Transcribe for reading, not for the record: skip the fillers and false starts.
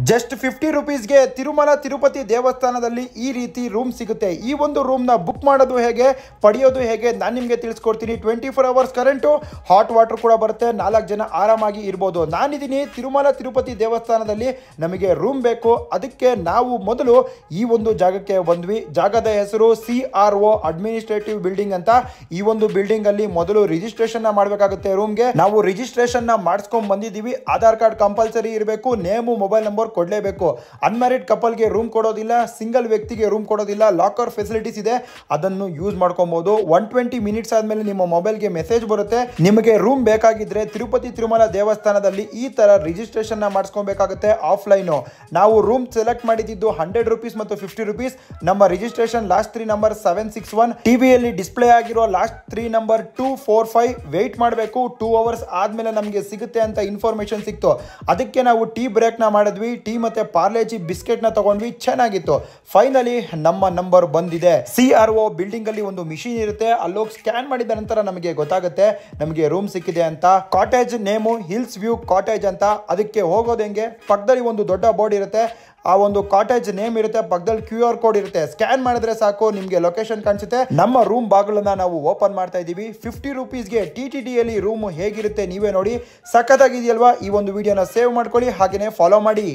Just 50 ರುಪೀಸ್ಗೆ Tirumala Tirupati ದೇವಸ್ಥಾನದಲ್ಲಿ ಈ ರೀತಿ ರೂಮ್ ಸಿಗುತ್ತೆ. ಈ ಒಂದು ರೂಮ್ನ ಬುಕ್ ಮಾಡೋದು ಹೇಗೆ, ಪಡೆಯೋದು ಹೇಗೆ ನಾನು ನಿಮಗೆ ತಿಳಿಸ್ಕೊಡ್ತೀನಿ. 24 ಅವರ್ಸ್ ಕರೆಂಟು, ಹಾಟ್ ವಾಟರ್ ಕೂಡ ಬರುತ್ತೆ, 4 ಜನ ಆರಾಮಾಗಿ ಇರ್ಬೋದು. ನಾನಿದ್ದೀನಿ ತಿರುಮಲ ತಿರುಪತಿ ದೇವಸ್ಥಾನದಲ್ಲಿ, ನಮಗೆ ರೂಮ್ ಬೇಕು. ಅದಕ್ಕೆ ನಾವು ಮೊದಲು ಈ ಒಂದು ಜಾಗಕ್ಕೆ ಬಂದ್ವಿ. ಜಾಗದ ಹೆಸರು CRO ಅಡ್ಮಿನಿಸ್ಟ್ರೇಟಿವ್ ಬಿಲ್ಡಿಂಗ್ ಅಂತ. ಈ ಒಂದು ಬಿಲ್ಡಿಂಗ್ ಅಲ್ಲಿ ಮೊದಲು ರಿಜಿಸ್ಟ್ರೇಷನ್ ಮಾಡಬೇಕಾಗುತ್ತೆ. ರೂಮ್ಗೆ ನಾವು ರಿಜಿಸ್ಟ್ರೇಷನ್ ಮಾಡಿಸ್ಕೊಂಡ್ ಬಂದಿದ್ದೀವಿ. ಆಧಾರ್ ಕಾರ್ಡ್ ಕಂಪಲ್ಸರಿ ಇರಬೇಕು, ನೇಮು ಮೊಬೈಲ್ ನಂಬರ್ ಕೊಡಲೇಬೇಕು. ಅನ್ಮ್ಯಾರಿಡ್ ಕಪಲ್ಗೆ ರೂಮ್ ಕೊಡೋದಿಲ್ಲ, ಸಿಂಗಲ್ ವ್ಯಕ್ತಿಗೆ ರೂಮ್ ಕೊಡೋದಿಲ್ಲ. ಲಾಕರ್ ಫೆಸಿಲಿಟೀಸ್ ಇದೆ, ಅದನ್ನು ಯೂಸ್ ಮಾಡ್ಕೊಬಹುದು. 120 ಮಿನಿಟ್ಸ್ ಆದ್ಮೇಲೆ ನಿಮ್ಮ ಮೊಬೈಲ್ಗೆ ಮೆಸೇಜ್ ಬರುತ್ತೆ. ನಿಮಗೆ ರೂಮ್ ಬೇಕಾಗಿದ್ರೆ ತಿರುಪತಿ ತಿರುಮಲ ದೇವಸ್ಥಾನದಲ್ಲಿ ಈ ತರ ರಿಜಿಸ್ಟ್ರೇಷನ್ ಮಾಡಿಸ್ಕೊಬೇಕಾಗುತ್ತೆ ಆಫ್ಲೈನ್. ನಾವು ರೂಮ್ ಸೆಲೆಕ್ಟ್ ಮಾಡಿದ್ದು 100 ರುಪೀಸ್ ಮತ್ತು 50 ರುಪೀಸ್. ನಮ್ಮ ರಿಜಿಸ್ಟ್ರೇಷನ್ ಲಾಸ್ಟ್ 3 ನಂಬರ್ 761. ಟಿವಿಯಲ್ಲಿ ಡಿಸ್ಪ್ಲೇ ಆಗಿರೋ ಲಾಸ್ಟ್ 3 ನಂಬರ್ 245. ವೇಟ್ ಮಾಡಬೇಕು. 2 ಅವರ್ಸ್ ಆದ್ಮೇಲೆ ನಮಗೆ ಸಿಗುತ್ತೆ ಅಂತ ಇನ್ಫಾರ್ಮೇಶನ್ ಸಿಕ್ತು. ಅದಕ್ಕೆ ನಾವು ಟೀ ಬ್ರೇಕ್ ನ ಮಾಡಿದ್ವಿ. ಟೀ ಮತ್ತೆ ಪಾರ್ಲೆಜಿ ಬಿಸ್ಕೆಟ್ ನ ತಗೊಂಡ್ವಿ, ಚೆನ್ನಾಗಿತ್ತು. ಫೈನಲಿ ನಮ್ಮ ನಂಬರ್ ಬಂದಿದೆ. CRO ಬಿಲ್ಡಿಂಗ್ ಅಲ್ಲಿ ಒಂದು ಮಿಷಿನ್ ಇರುತ್ತೆ, ಅಲ್ಲೋಗಿ ಸ್ಕ್ಯಾನ್ ಮಾಡಿದ ನಂತರ ನಮಗೆ ಗೊತ್ತಾಗುತ್ತೆ ನಮಗೆ ರೂಮ್ ಸಿಕ್ಕಿದೆ ಅಂತ. Cottage name hills view cottage ಅಂತ. ಅದಕ್ಕೆ ಹೋಗೋದು ಹೆಂಗೆ, ಪಕ್ಕದಲ್ಲಿ ಒಂದು ದೊಡ್ಡ ಬೋರ್ಡ್ ಇರುತ್ತೆ, ಆ ಒಂದು ಕಾಟೇಜ್ ನೇಮ್ ಇರುತ್ತೆ, ಪಕ್ಕದಲ್ಲಿ QR ಕೋಡ್ ಇರುತ್ತೆ. ಸ್ಕ್ಯಾನ್ ಮಾಡಿದ್ರೆ ಸಾಕು, ನಿಮಗೆ ಲೊಕೇಶನ್ ಕಾಣಿಸುತ್ತೆ. ನಮ್ಮ ರೂಮ್ ಬಾಗಿಲನ್ನ ನಾವು ಓಪನ್ ಮಾಡ್ತಾ ಇದ್ದೀವಿ. 50 ರುಪೀಸ್ಗೆ TTD ಯಲ್ಲಿ ರೂಮ್ ಹೇಗಿರುತ್ತೆ ನೀವೇ ನೋಡಿ. ಸಖತ್ತಾಗಿದೆಯಲ್ವಾ? ಈ ಒಂದು ವಿಡಿಯೋನ ಸೇವ್ ಮಾಡ್ಕೊಳ್ಳಿ, ಹಾಗೇನೆ ಫಾಲೋ ಮಾಡಿ.